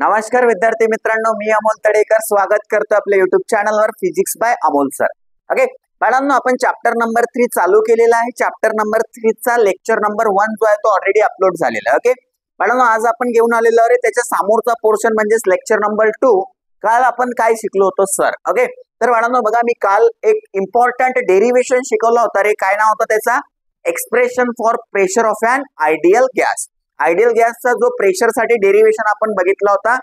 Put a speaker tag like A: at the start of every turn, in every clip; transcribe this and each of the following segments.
A: नमस्कार विद्यार्थी मित्रांनो, मी अमोल तडेकर स्वागत करतो आपल्या युट्यूब चॅनलवर physics bye Amol sir. Okay बाळांनो, आपण चॅप्टर नंबर 3 चालू केलेला आहे. चॅप्टर नंबर 3 चा लेक्चर नंबर 1 जो आहे तो ऑलरेडी अपलोड झालेला आहे. ओके बाळांनो, आज आपण घेऊन आलेलो आहे त्याच्या समोरचा पोर्शन म्हणजेच लेक्चर नंबर 2. काल आपण काय शिकलो होतो सर? ओके तर बाळांनो बघा, मी काल एक इम्पॉर्टंट डेरिव्हेशन शिकवला होता रे. काय नाव होतं त्याचा? Expression for pressure of an ideal gas. Ideal गॅसचा जो प्रेशर साठी डेरिव्हेशन आपण बघितला होता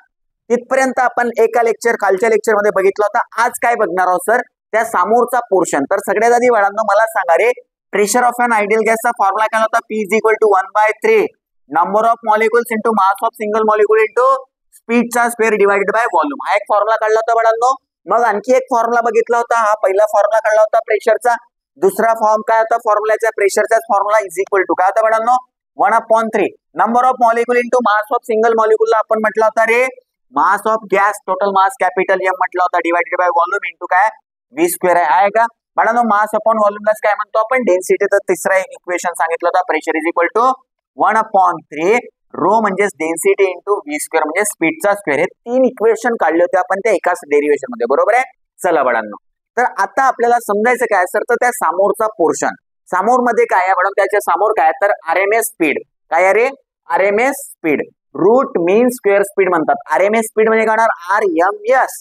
A: तिथपर्यंत आपण एका कालच्या लेक्चर मध्ये बघितला होता. आज काय बघणार आहोत सर? त्या समोरचा पोर्शन. तर सगळ्यात आधी बाळांनो मला सांगा रे, प्रेशर ऑफ एन आयडियल गॅसचा फॉर्म्युला काय होता? P is equal to 1/3 number of molecules into mass of single molecule into स्पीडचा स्क्वेअर डिवाइडेड बाय व्हॉल्यूम. हा एक फॉर्म्युला काढला होता बाळांनो. मग आणखी एक फॉर्म्युला बघितला होता. हा पहिला फॉर्म्युला काढला होता प्रेशरचा. दुसरा फॉर्म काय होता फॉर्म्युलाचा? प्रेशरचाच फॉर्म्युला इज इक्वल टू काय होता बाळांनो? 1/3 number of molecule into mass of single molecule आपण म्हटलं होता रे mass of gas, total mass capital M म्हटलं होता, डिवाइडेड बाय व्हॉल्यूम इंटू काय v स्क्वेअर आहे का बाळांनो? मास अपॉन व्हॉल्यूमलाच काय म्हणतो आपण? डेन्सिटी. तर तिसरा इक्वेशन सांगितलं होता pressure is equal to 1/3 rho म्हणजेच डेन्सिटी इंटू v स्क्वेअर म्हणजे स्पीडचा स्क्वेअर. हे तीन इक्वेशन काढले होते आपण त्या एकाच डेरिव्हेशन मध्ये, बरोबर आहे? चला बाळांनो, तर आता आपल्याला समजायचं काय सर? तर त्या समोरचा पोर्शन, समोर मध्ये काय आहे बाळांनो? त्याच्या समोर काय तर आरएमएस स्पीड. काय आहे रे? RMS speed. Root mean square speed म्हणतात. आरएमएस स्पीड म्हणजे काय होणार? RMS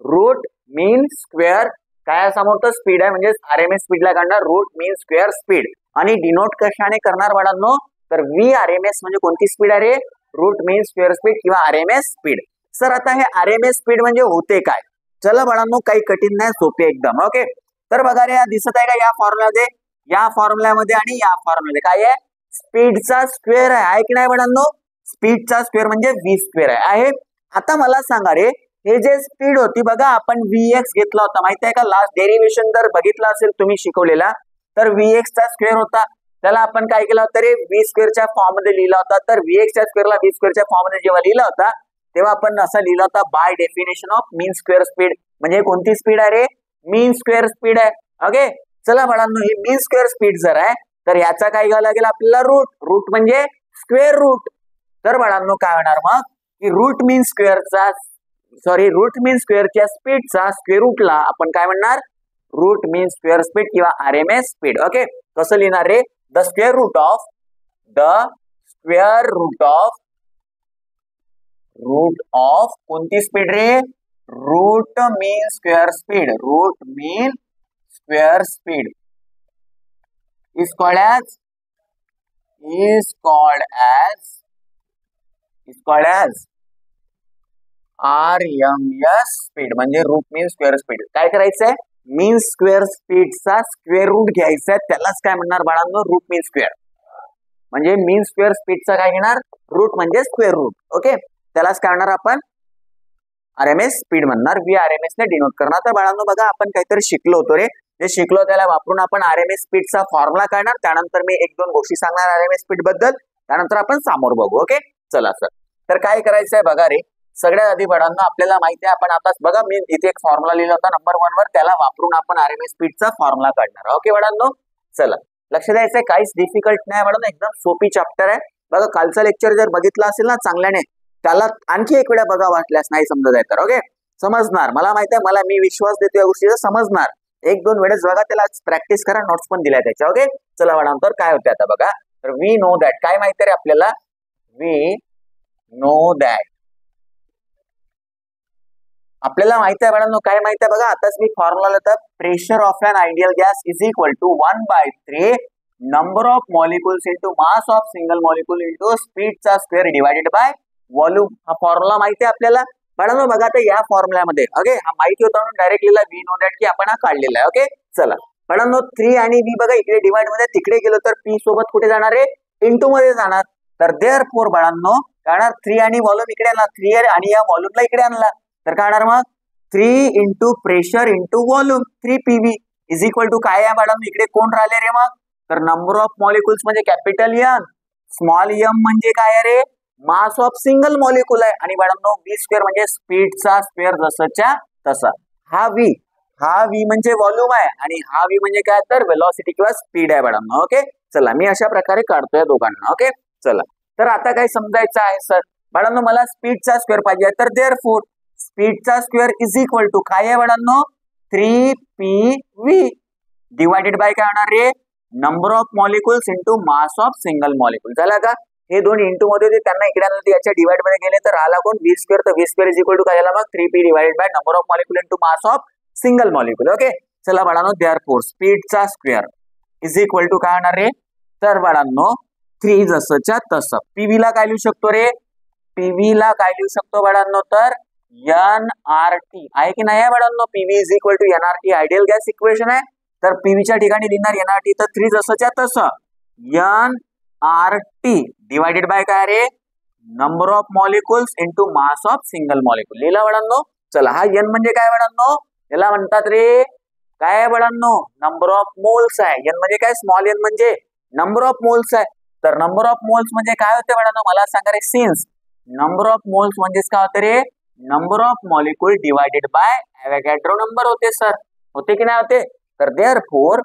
A: root mean square. काय समोर तर स्पीड आहे म्हणजे आरएमएस स्पीडला काढणार रूट मीन स्क्वेअर स्पीड. आणि डिनोट कशाने करणार बाळांनो? तर VRMS म्हणजे कोणती स्पीड आहे रे? रूट मीन स्क्वेअर स्पीड किंवा आरएमएस स्पीड. सर आता हे आरएमएस स्पीड म्हणजे होते काय? चला बाळांनो, काही कठीण नाही, सोपे एकदम. ओके तर बघा रे, दिसत आहे का या फॉर्म्युलामध्ये? या फॉर्म्युलामध्ये आणि या फॉर्म्युलामध्ये काय आहे? स्पीडचा स्क्वेअर आहे की नाही बाळांनो? स्पीडचा स्क्वेअर म्हणजे v स्क्वेअर आहे. आता मला सांगा रे, हे जे स्पीड होती बघा, आपण Vx घेतला होता माहिती आहे का? लास्ट डेरिव्हेशन जर बघितला असेल तुम्ही शिकवलेला, तर Vx चा स्क्वेअर होता. त्याला आपण काय केलं होतं रे? v स्क्वेअरच्या फॉर्म मध्ये लिहिला होता. तर Vx च्या स्क्वेअरला v स्क्वेअरच्या फॉर्म मध्ये जेव्हा लिहिला होता तेव्हा आपण असं लिहिला होता by definition of mean square speed. म्हणजे कोणती स्पीड आहे रे? मीन स्क्वेअर स्पीड आहे. ओके चला बाळांनो, ही मीन स्क्वेअर स्पीड जर आहे तर याचा काय घ्यावं लागेल आपल्याला? रूट. रूट म्हणजे स्क्वेअर रूट. तर बाळांनो काय होणार मग की रूट मीन स्क्वेअरच्या स्पीडचा स्क्वेअर रूटला आपण काय म्हणणार? रूट मीन स्क्वेअर स्पीड किंवा आरएमएस स्पीड. ओके कसं लिहिणार रे? द स्क्वेअर रूट ऑफ कोणती स्पीड रे? Root mean square speed. Root mean square speed is called as RMS speed म्हणजे रूट मीन स्क्वेअर स्पीड. काय करायचंय? मीन स्क्वेअर स्पीडचा स्क्वेअर रूट घ्यायचा, त्यालाच काय म्हणणार बाळांनो? Root mean square. म्हणजे मीन स्क्वेअर स्पीडचा काय घेणार? रूट म्हणजे स्क्वेअर रूट. ओके त्यालाच काय म्हणणार आपण? आरएमएस स्पीड म्हणणार. VRMS ने डिनोट करणार. तर बाळांनो बघा, आपण काहीतरी शिकलो होतो रे, जे शिकलो त्याला वापरून आपण आरएमएस स्पीडचा फॉर्म्युला काढणार. त्यानंतर मी एक दोन गोष्टी सांगणार आरएमएस स्पीड बद्दल, त्यानंतर आपण समोर बघू. ओके चला सर, तर काय करायचंय बघा रे, सगळ्यात आधी बाळांनो आपल्याला माहिती आहे, आपण आता बघा मी इथे एक फॉर्म्युला लिहिला होता नंबर 1 वर, त्याला वापरून आपण आरएमएस स्पीडचा फॉर्म्युला काढणार. ओके बाळांनो चला, लक्ष द्यायचंय, काहीच डिफिकल्ट नाही बाळांनो, एकदम सोपी चॅप्टर आहे. बघा कालचा लेक्चर जर बघितला असेल ना चांगल्याने, त्याला आणखी एक वेळा बघा, वाटल्यास नाही समजत आहे तर. ओके समजणार, मला माहिती आहे, मला मी विश्वास देतो या गोष्टीचा समजणार. एक दोन वेळेस बघा, त्याला प्रॅक्टिस करा, नोट्स पण दिल्या त्याच्या. ओके चला बाळांनो, तर काय होते आता बघा, तर वी नो दॅट, काय माहिती रे आपल्याला? वी नो दॅट, आपल्याला माहिती आहे बाळांनो, काय माहिती आहे बघा, आताच मी फॉर्म्युला लिहितो. Pressure of an ideal gas is equal to 1/3 number of molecules into mass of single molecule into स्पीडचा स्क्वेअर डिवाइडेड बाय व्हॉल्यूम. हा फॉर्म्युला माहिती आहे आपल्याला बाळांनो. बघा आता या फॉर्म्युल्यामध्ये ओके हा माहिती होता म्हणून डायरेक्ट लिहिला वी नो दॅट की आपण हा काढलेला आहे. ओके चला बाळांनो, 3 आणि v बघा इकडे डिवाइड मध्ये, तिकडे गेलो तर p सोबत कुठे जाणार आहे? इंटू मध्ये जाणार. तर देअरफॉर बाळांनो काय होणार? 3 आणि व्हॉल्यूम इकडे आणला, 3 आणि या व्हॉल्यूमला इकडे आणला, तर काय होणार मग? 3 into pressure into volume 3pv is equal to काय आहे बाळांनो? इकडे कोण राहिले रे मग? तर नंबर ऑफ मॉलिक्युल्स म्हणजे कॅपिटल एन, स्मॉल एम म्हणजे काय रे? मास ऑफ सिंगल मॉलिक्युल आहे. आणि बाळांनो v स्क्वेअर म्हणजे स्पीडचा स्क्वेअर जसंच्या तसा. हा v म्हणजे व्हॉल्यूम आहे आणि हा v म्हणजे काय तर वेलोसिटी किंवा स्पीड आहे बाळांनो. ओके चला, मी अशा प्रकारे काढतोय दोघांना. ओके चला, तर आता काय समजायचं आहे सर? बाळांनो मला स्पीडचा स्क्वेअर पाहिजे तर देअरफॉर स्पीडचा स्क्वेअर इज इक्वल टू काय आहे बाळांनो 3pv डिवाइडेड बाय काय होणार रे number of molecules into mass of single molecule. झाला का हे दोन इंटू मध्ये होते त्यांना इकडे आणलं याच्या डिवाइड मध्ये गेले तर आला कोण v स्क्वेअर तर v square is equal to काय झाला मग 3p divided by number of molecule into mass of single molecule. Okay चला बाळांनो देअरफॉर स्पीडचा स्क्वेअर इज इक्वल टू काय होणार रे तर बाळांनो 3 जसंच्या तसं पीव्ही ला काय लिहू शकतो रे पीव्ही ला काय लिहू शकतो बाळांनो तर nRT आहे की नाही आहे बाळांनो PV is equal to nRT ideal gas equation आहे तर पीव्हीच्या ठिकाणी लिहिणार nRT तर 3 जसंच्या तसं nRT डिवाइडेड बाय काय रे number of molecules into mass of single molecule लिहिला बाळांनो. चला हा n म्हणजे काय बाळांनो याला म्हणतात रे काय आहे बाळांनो नंबर ऑफ मोल्स आहे. n म्हणजे काय स्मॉल n म्हणजे नंबर ऑफ मोल्स आहे तर नंबर ऑफ मोल्स म्हणजे काय होते बाळांनो मला सांगा रे सिन्स नंबर ऑफ मोल्स म्हणजे काय होते रे number of molecule divided by Avogadro number होते सर होते की नाही होते तर therefore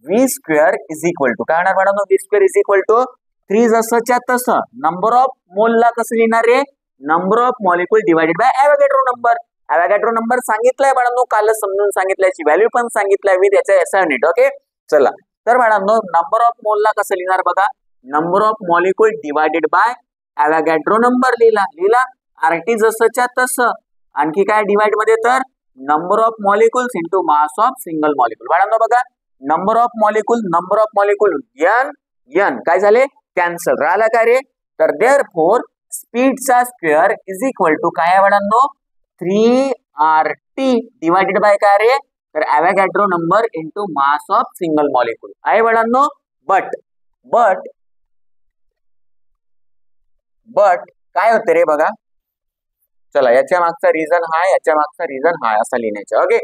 A: v square is equal to काय होणार बाळांनो v square is equal to 3 जसंच्या तसं नंबर ऑफ मोल ला कसं लिहिणार रे number of molecule divided by Avogadro number. Avogadro number सांगितलाय बाळांनो कालच समजून सांगितल्याची व्हॅल्यू पण सांगितलंय विथ याचा SI युनिट. ओके चला तर बाळांनो नंबर ऑफ मोल ला कसं लिहिणार बघा number of molecule divided by Avogadro number लिहिला RT जसंच्या तसं आणखी काय डिवाइड मध्ये तर number of molecules into mass of single molecule. बाळांनो बघा नंबर ऑफ मॉलिक्युल n काय झाले कॅन्सल राहिला काय रे तर देअरफॉर स्पीडचा स्क्वेअर इज इक्वल टू काय आहे बाळांनो 3RT डिवाइडेड बाय काय रे तर Avogadro number into mass of single molecule आहे बाळांनो. बट काय होते रे बघा चला याच्या मागचा रिझन हाय याच्या मागचा रिझन हाय असा लिहिण्याचा. ओके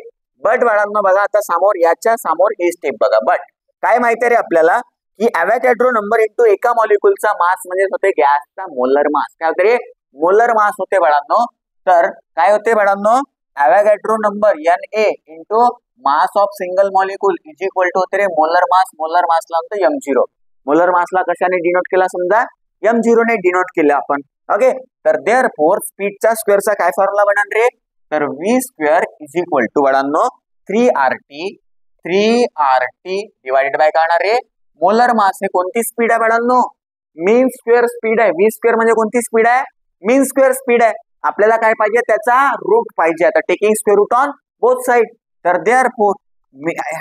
A: बट बाळांनो बघा आता समोर याच्या समोर ही स्टेप बघा बट काय माहिती रे आपल्याला की ॲव्होगॅड्रो नंबर इंटू एका मॉलिक्युलचा मास म्हणजे होते गॅसचा मोलर मास काय होते रे मोलर मास होते बाळांनो तर काय होते बाळांनो Avogadro number Na into mass of single molecule is equal to होते रे मोलर मासला म्हणतो m0 मोलर मासला कशाने डिनोट केला समजा m0 ने डिनोट केलं आपण. ओके तर देअरफॉर स्पीडचा स्क्वेअरचा काय फॉर्म्युला बनणार रे तर v square is equal to बाळांनो 3RT डिवाइडेड बाय काय होणार रे मोलर मास हे कोणती स्पीड आहे बाळांनो मीन स्क्वेअर स्पीड आहे. v स्क्वेअर म्हणजे कोणती स्पीड आहे मीन स्क्वेअर स्पीड आहे. आपल्याला काय पाहिजे त्याचा रूट पाहिजे आता taking square root on both side तर देअरफॉर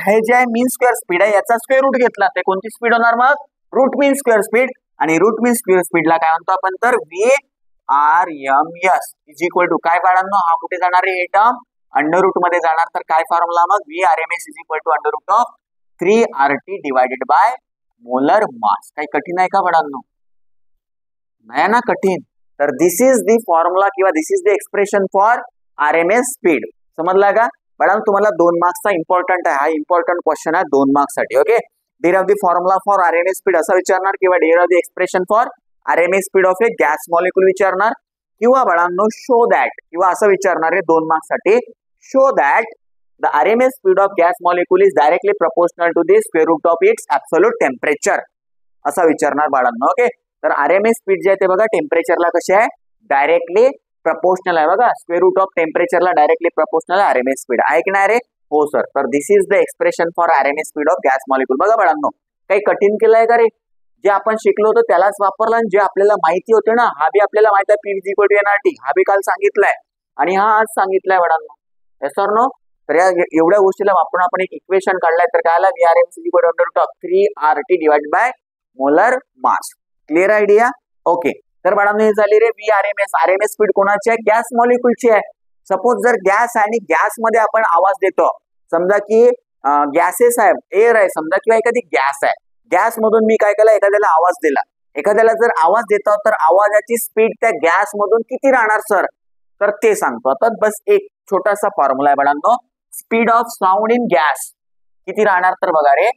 A: हे जे आहे मीन स्क्वेअर स्पीड आहे याचा स्क्वेअर रूट घेतला ते कोणती स्पीड होणार मग रूट मीन स्क्वेअर स्पीड आणि रूट मीन स्क्वेअर स्पीडला काय म्हणतो आपण तर VRMS इज इक्वल टू काय बाळांनो हा कुठे जाणार आहे टर्म अंडर रूट मध्ये जाणार तर काय फॉर्म्युला मग VRMS is equal to under root of 3RT divided by molar mass. काही कठीण आहे का बाळांनो नाही ना कठीण तर दिस इज दी फॉर्म्युला किंवा this is the expression for RMS speed. समजला का बाळांनो तुम्हाला 2 मार्क्सचा इम्पॉर्टंट आहे हा इम्पॉर्टंट क्वेश्चन आहे 2 मार्क्स साठी. Okay derive the formula for RMS speed असा विचारणार किंवा derive the expression for RMS speed of A gas molecule विचारणार किंवा बाळांनो शो दॅट किंवा असं विचारणार आहे 2 मार्क्स साठी show that the RMS speed of gas molecule is directly proportional to the square root of its absolute temperature असा विचारणार बाळांनो. ओके तर RMS स्पीड जे आहे ते बघा टेम्परेचरला कसे आहे डायरेक्टली प्रपोर्शनल आहे बघा स्क्वेअर रूट ऑफ टेम्परेचरला डायरेक्टली प्रपोर्शनल RMS स्पीड आहे की नाही रे हो सर तर this is the expression for RMS speed of gas molecule. बघा बाळांनो काही कठीण केलंय का रे जे आपण शिकलो होतो त्यालाच वापरला आणि जे आपल्याला माहिती होते ना हा बी आपल्याला माहिती आहे PV इक्वल टू nRT हा बी काल सांगितलाय आणि हा आज सांगितलाय बाळांनो येस ऑर नो. तर या एवढ्या गोष्टीला वापरून आपण एक इक्वेशन काढलाय तर काय आला VRMS is equal to under root of 3RT divided by molar mass. Clear idea. Okay तर बाळांनो हे झाली रे RMS स्पीड कोणाची आहे गॅस मॉलिक्युलची आहे. सपोज जर गॅस आहे आणि गॅस मध्ये आपण आवाज देतो समजा की गॅसेस आहे एअर आहे समजा किंवा एखादी गॅस आहे गॅस मधून मी काय केलं एखाद्याला आवाज दिला एखाद्याला जर आवाज देतो तर आवाजाची स्पीड त्या गॅस मधून किती राहणार सर तर ते सांगतो. आता बस एक छोटासा फॉर्म्युला आहे बाळांनो speed of sound in gas किती राहणार तर बघा रे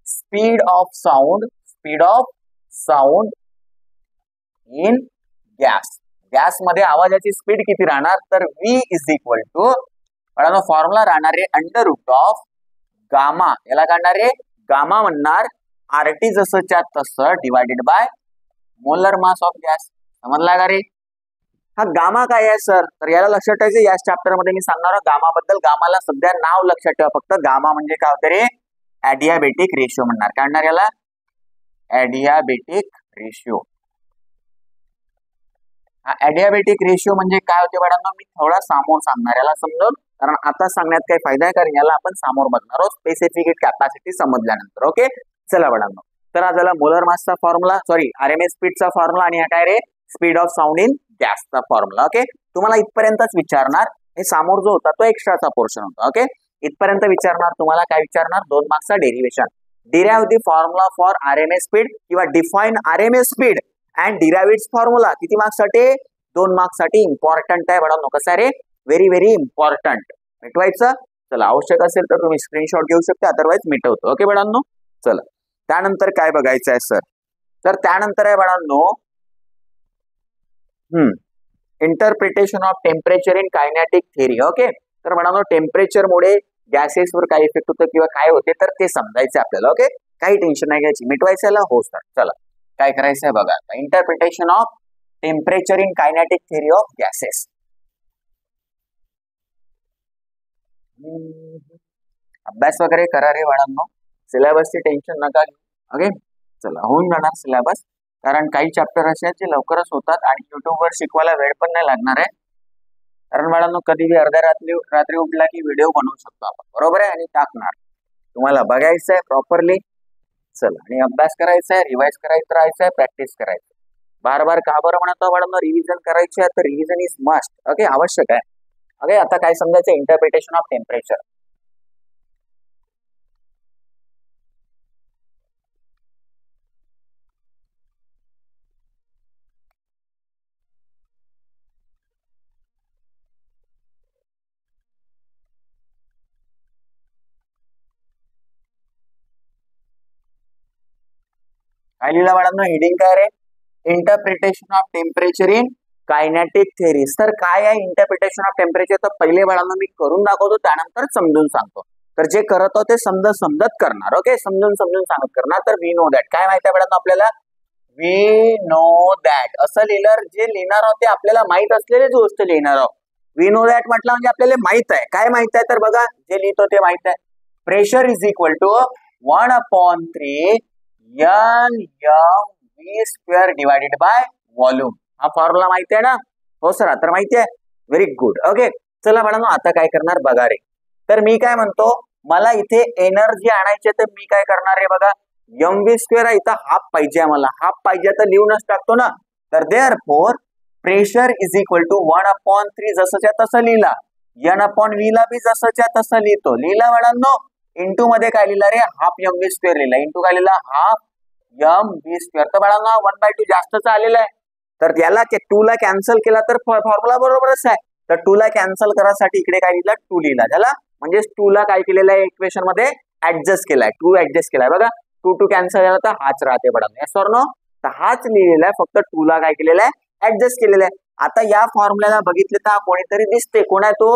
A: speed of sound in gas मध्ये आवाजाची स्पीड किती राहणार तर V इज इक्वल टू बाळांनो फॉर्म्युला राहणार रे अंडर रूट ऑफ गामा याला काढणार रे गामा म्हणणार RT जसंच्या तसं divided by molar mass of gas. समजला का रे हा गामा काय आहे सर, तर याला लक्षात ठेवायचं, याच चॅप्टर मध्ये मी सांगणार गामाबद्दल. गामाला सध्या नाव लक्षात ठेवा फक्त. गामा म्हणजे काय होते रे, ऍडियाबेटिक रेशिओ म्हणणार. काय म्हणणार याला, ऍडियाबेटिक रेशिओ. हा ऍडियाबेटिक रेशिओ म्हणजे काय होते बाळांनो, मी थोडा समोर सांगणार याला समजून, कारण आता सांगण्यात काही फायदा आहे, कारण याला आपण समोर बघणार आहोत स्पेसिफिक कॅपॅसिटी समजल्यानंतर. ओके चला बाळांनो, तर आज झाला मोलर मासचा फॉर्म्युला, सॉरी आरएमएस स्पीडचा फॉर्म्युला, आणि हा काय रे, स्पीड ऑफ साऊंड इन गॅसचा फॉर्म्युला. ओके तुम्हाला इथपर्यंतच विचारणार, हे समोर जो होता तो एक्स्ट्राचा पोर्शन होता. ओके इथपर्यंत विचारणार, तुम्हाला काय विचारणार, 2 मार्क्सचा derivation, derive the formula for RMS speed किंवा define RMS speed and derive its formula. किती मार्क्स साठी, 2 मार्क्स साठी. इम्पॉर्टंट आहे बाळांनो, कसं आहे रे, व्हेरी व्हेरी इम्पॉर्टंट. मिटवायचं, चला आवश्यक असेल तर तुम्ही स्क्रीनशॉट घेऊ शकता, अदरवाइज मिटवतो. ओके बाळांनो चला, त्यानंतर काय बघायचं आहे सर, तर त्यानंतर आहे बाळांनो interpretation of temperature in kinetic theory. Okay तर बाळांनो टेम्परेचर मुळे गॅसेसवर काय इफेक्ट होतं किंवा काय होते तर ते समजायचं आपल्याला. ओके काही टेन्शन नाही घ्यायची, मिटवायचं हो सर. चला काय करायचं आहे बघा, interpretation of temperature in kinetic theory of gases. अभ्यास वगैरे करा रे बाळांनो, सिलेबसची टेन्शन नका घेऊ. ओके चला होऊन जाणार सिलेबस, कारण काही चॅप्टर असे आहेत जे लवकरच होतात आणि युट्यूबवर शिकवायला वेळ पण नाही लागणार आहे. कारण बाळांनो कधी बी अर्ध्या रात्री उठला की व्हिडिओ बनवू शकतो आपण, बरोबर आहे, आणि टाकणार. तुम्हाला बघायचं आहे प्रॉपरली, चला, आणि अभ्यास करायचा आहे, रिवाइज करायचं राहायचं आहे, प्रॅक्टिस करायचं. बार बार का बरं म्हणतो बाळांनो, रिव्हिजन करायची आहे, तर रिव्हिजन इज मस्ट. ओके आवश्यक आहे. ओके आता काय समजायचं, इंटरप्रिटेशन ऑफ टेम्परेचर. काय लिहिलं बाळांनो, हेडिंग काय रे, interpretation of temperature in kinetic theories. तर काय आहे इंटरप्रिटेशन ऑफ टेम्परेचर, तर पहिले बाळांनो मी करून दाखवतो, त्यानंतर समजून सांगतो. तर जे करत होते समजत करणार. ओके समजून सांगत करणार. तर वी नो दॅट, काय माहिती आहे बाळांनो आपल्याला, वी नो दॅट असं लिहिलं, जे लिहिणार आहोत ते आपल्याला माहित असलेली गोष्ट लिहिणार आहोत. वी नो दॅट म्हटलं म्हणजे आपल्याला माहित आहे. काय माहित आहे, तर बघा जे लिहितो ते माहित आहे. Pressure is equal to 1/3 n m v square divided by volume. हा फॉर्म्युला माहिती आहे ना, हो सर तर माहिती आहे, व्हेरी गुड. ओके चला बाळांनो आता काय करणार बघा रे, तर मी काय म्हणतो, मला इथे एनर्जी आणायची, तर मी काय करणार रे बघा, mv स्क्वेअर आहे, इथं हाफ पाहिजे, मला हाफ पाहिजे तर लिहूनच टाकतो ना. तर therefore pressure is equal to 1/3 जसंच्या तसं लिहिला, n/v ला बी जसंच्या तसं लिहितो, लिहिला बाळांनो. इंटू मध्ये काय लिहिला रे, हाफ mv स्क्वेअर लिहिला, इंटू काय लिहिला, हाफ mv स्क्वेअर. तर बाळांनो 1/2 जास्तच आलेला आहे, तर याला 2 ला कॅन्सल केला तर फॉर्म्युला बरोबरच आहे. तर 2 ला कॅन्सल करायसाठी इकडे काय लिहिलं, 2 लिहिला, त्याला म्हणजे 2 ला काय केलेलं आहे इक्वेशन मध्ये ऍडजस्ट केलाय, 2 ऍडजस्ट केलाय बघा. 2 कॅन्सल झाला तर हाच राहते बाळांनो, येस ऑर नो, तर हाच लिहिलेला आहे, फक्त 2 ला काय केलेलं आहे ऍडजस्ट केलेलं आहे. आता या फॉर्म्युल्याला बघितले तर कोणीतरी दिसते, कोण आहे तो,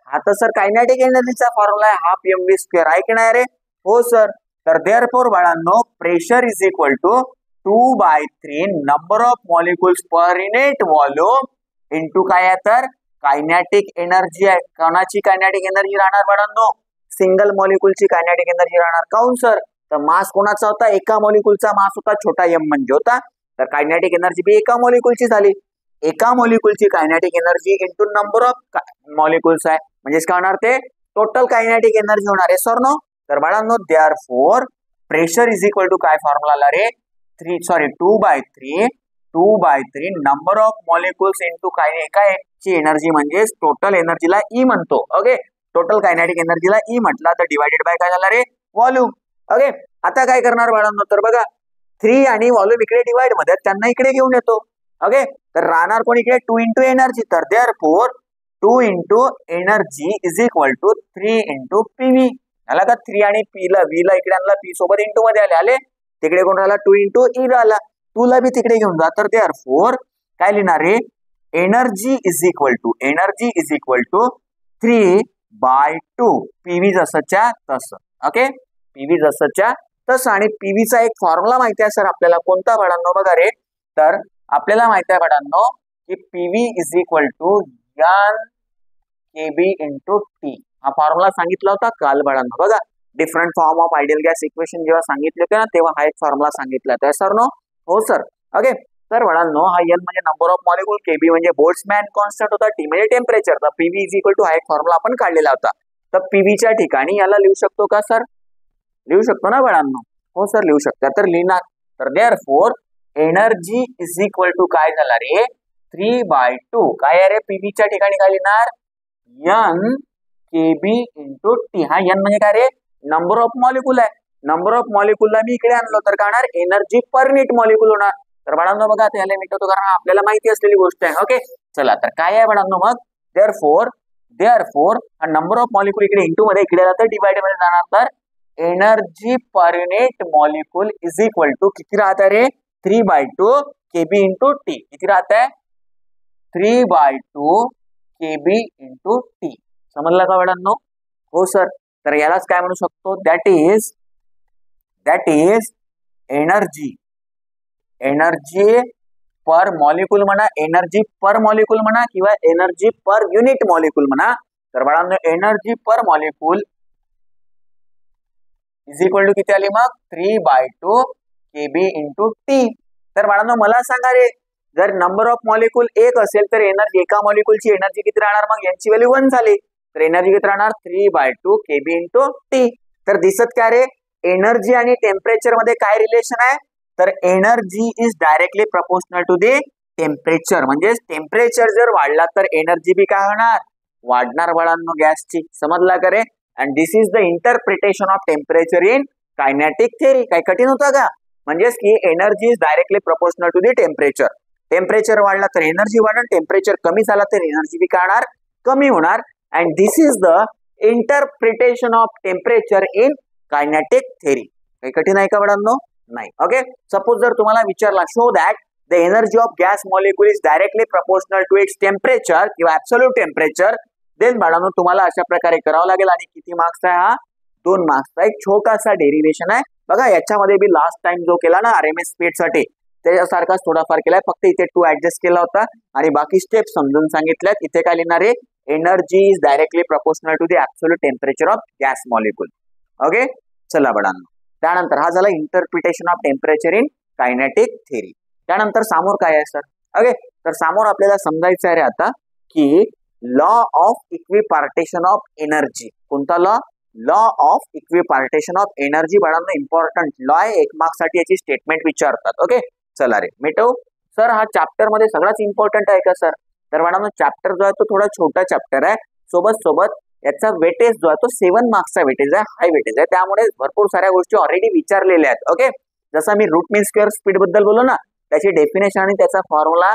A: हा तर सर कायनेटिक एनर्जीचा फॉर्म्युला आहे, हाफ mv स्क्वेअर आहे की नाही रे, हो सर. तर देअरफॉर बाळांनो pressure is equal to 2/3 number of molecules per unit volume into काय आहे तर कायनेटिक एनर्जी आहे. कोणाची कायनेटिक एनर्जी राहणार बाळांनो, सिंगल मॉलिक्युलची कायनेटिक एनर्जी राहणार. काऊन सर, तर मास कोणाचा होता, एका मॉलिक्युलचा मास होता, छोटा m म्हणजे होता, तर कायनेटिक एनर्जी बी एका मॉलिक्युलची झाली. एका मॉलिक्युलची kinetic energy into number of molecules आहे, म्हणजेच काय होणार ते टोटल कायनेटिक एनर्जी होणार आहे, सर नो. तर बाळांनो therefore pressure is equal to काय फॉर्म्युला आला रे, 2/3 नंबर ऑफ मॉलिक्युल्स इंटू काय एकाची एनर्जी म्हणजे टोटल एनर्जीला ई म्हणतो. ओके टोटल कायनेटिक एनर्जीला ई म्हटला तर डिवाइडेड बाय काय झाला रे, व्हॉल्यूम. ओके आता काय करणार बाळांनो, तर बघा 3 आणि व्हॉल्यूम इकडे डिवाइड मध्ये त्यांना इकडे घेऊन येतो. ओके तर राहणार कोण इकडे 2 इंटू एनर्जी, तर therefore 2 into energy is equal to 3 into PV. झाला का, 3 आणि पी ला व्ही ला इकडे आणला, पी सोबत इंटू मध्ये आले, तिकडे कोण राहिला 2 इंटू ई राहिला, 2 ला बी तिकडे घेऊन जा. तर देअरफॉर काय लिहिणार रे, energy is equal to 3/2 PV जसंच्या तसं. ओके पीव्ही जसंच्या तसं. आणि पीव्हीचा एक फॉर्म्युला माहिती आहे सर आपल्याला, कोणता बाळांनो बघा रे, तर आपल्याला माहिती आहे बाळांनो की PV is equal to n kB into T. हा फॉर्म्युला सांगितला होता काल बाळांनो. बघा different form of ideal gas equation जेव्हा सांगितले होते ना तेव्हा हा एक फॉर्म्युला सांगितला होता. Sir no? हो सर. ओके. तर बाळांनो हा एन म्हणजे नंबर ऑफ मॉलिक्यूल, केबी म्हणजे बोल्ट्झमॅन कॉन्स्टंट होता, टी म्हणजे टेम्परेचर. तर पीव्ही इज इक्वल टू हा एक फॉर्म्युला आपण काढलेला होता. तर पीव्हीच्या ठिकाणी याला लिहू शकतो का सर? लिहू शकतो ना बाळांनो? हो सर लिहू शकता. तर लिहिणार. तर therefore energy is equal to काय झाला रे? 3/2. काय आहे रे? पीव्हीच्या ठिकाणी काय लिहिणार? N kB into T. हा एन म्हणजे काय रे? नंबर ऑफ मॉलिक्यूल आहे. नंबर ऑफ मॉलिक्यूलला मी इकडे आणलो तर काय होणार? एनर्जी पर युनिट मॉलिक्यूल होणार. तर बाळांनो बघा त्याला मिटवतो कारण आपल्याला माहिती असलेली गोष्ट आहे. ओके चला तर काय आहे बाळांनो मग? देअरफॉर हा नंबर ऑफ मॉलिक्यूल इकडे इंटू मध्ये इकडे जातं डिवाइड मध्ये जाणार. तर energy per unit molecule is equal to किती राहत आहे रे? 3/2 केबी इंटू टी. किती राहत आहे? 3/2 केबी इंटू टी. समजलं का बाळांनो? हो सर. तर यालाच काय म्हणू शकतो? That is energy per molecule म्हणा, एनर्जी पर मॉलिक्यूल म्हणा किंवा एनर्जी पर युनिट मॉलिक्यूल म्हणा. तर बाळांनो energy per molecule is equal to किती आली मग? 3/2 केबी इंटू टी. तर बाळांनो मला सांगा रे, जर नंबर ऑफ मॉलिक्यूल एक असेल तर एनर्जी एका मॉलिक्यूलची एनर्जी किती राहणार? मग यांची व्हॅल्यू 1 झाली. तर एनर्जी किती राहणार? 3/2 केबी इंटू टी. तर दिसत काय रे? एनर्जी आणि टेम्परेचर मध्ये काय रिलेशन आहे? तर energy is directly proportional to the temperature. म्हणजे टेम्परेचर जर वाढला तर एनर्जी बी काय होणार? वाढणार बाळांनो गॅसची. समजला का रे? And this is the interpretation of temperature in kinetic theory. काय कठीण होतं का? म्हणजेच की energy is directly proportional to the temperature. Temperature वाढला तर एनर्जी वाढणार, टेम्परेचर कमी झाला तर एनर्जी बी काय होणार? कमी होणार. And this is the interpretation of temperature in kinetic theory. काही कठीण आहे का बाळांनो? नाही. ओके. सपोज जर तुम्हाला विचारला show that the energy of gas molecule is directly proportional to its temperature किंवा ऍब्सोल्यूट टेम्परेचर, देन बाळांनो तुम्हाला अशा प्रकारे करावं लागेल. आणि किती मार्क्स आहे हा? 2 मार्क्सचा एक छोटासा डेरिव्हेशन आहे. बघा याच्यामध्ये बी लास्ट टाइम जो केला ना आरएमएस स्पीड साठी त्याच्यासारखाच थोडाफार केलाय, फक्त इथे 2 ऍडजस्ट केला होता आणि बाकी स्टेप समजून सांगितल्यात. इथे काय लिहिणार आहे? Energy is directly proportional to the absolute temperature of gas molecule. Okay चला बाळांनो. त्यानंतर हा झाला interpretation of temperature in kinetic theory. त्यानंतर समोर काय आहे सर? ओके तर समोर आपल्याला समजायचं आहे रे आता की law of equipartition of energy. कोणता law? Law of equipartition of energy. बाळांनो इम्पॉर्टंट लॉ आहे. 1 मार्क्स साठी याची स्टेटमेंट विचारतात. ओके चला रे मिटव. सर हा चॅप्टर मध्ये सगळ्यात इम्पॉर्टंट आहे का सर? तर बाळांनो चॅप्टर जो आहे तो थोडा छोटा चॅप्टर आहे. सोबत याचा वेटेज जो आहे तो 7 मार्क्सचा वेटेज आहे, हाय वेटेज आहे. त्यामुळे भरपूर साऱ्या गोष्टी ऑलरेडी विचारलेल्या आहेत. ओके जसं मी रूट मीन स्क्वेअर स्पीड बद्दल बोललो ना, त्याची डेफिनेशन आणि त्याचा फॉर्म्युला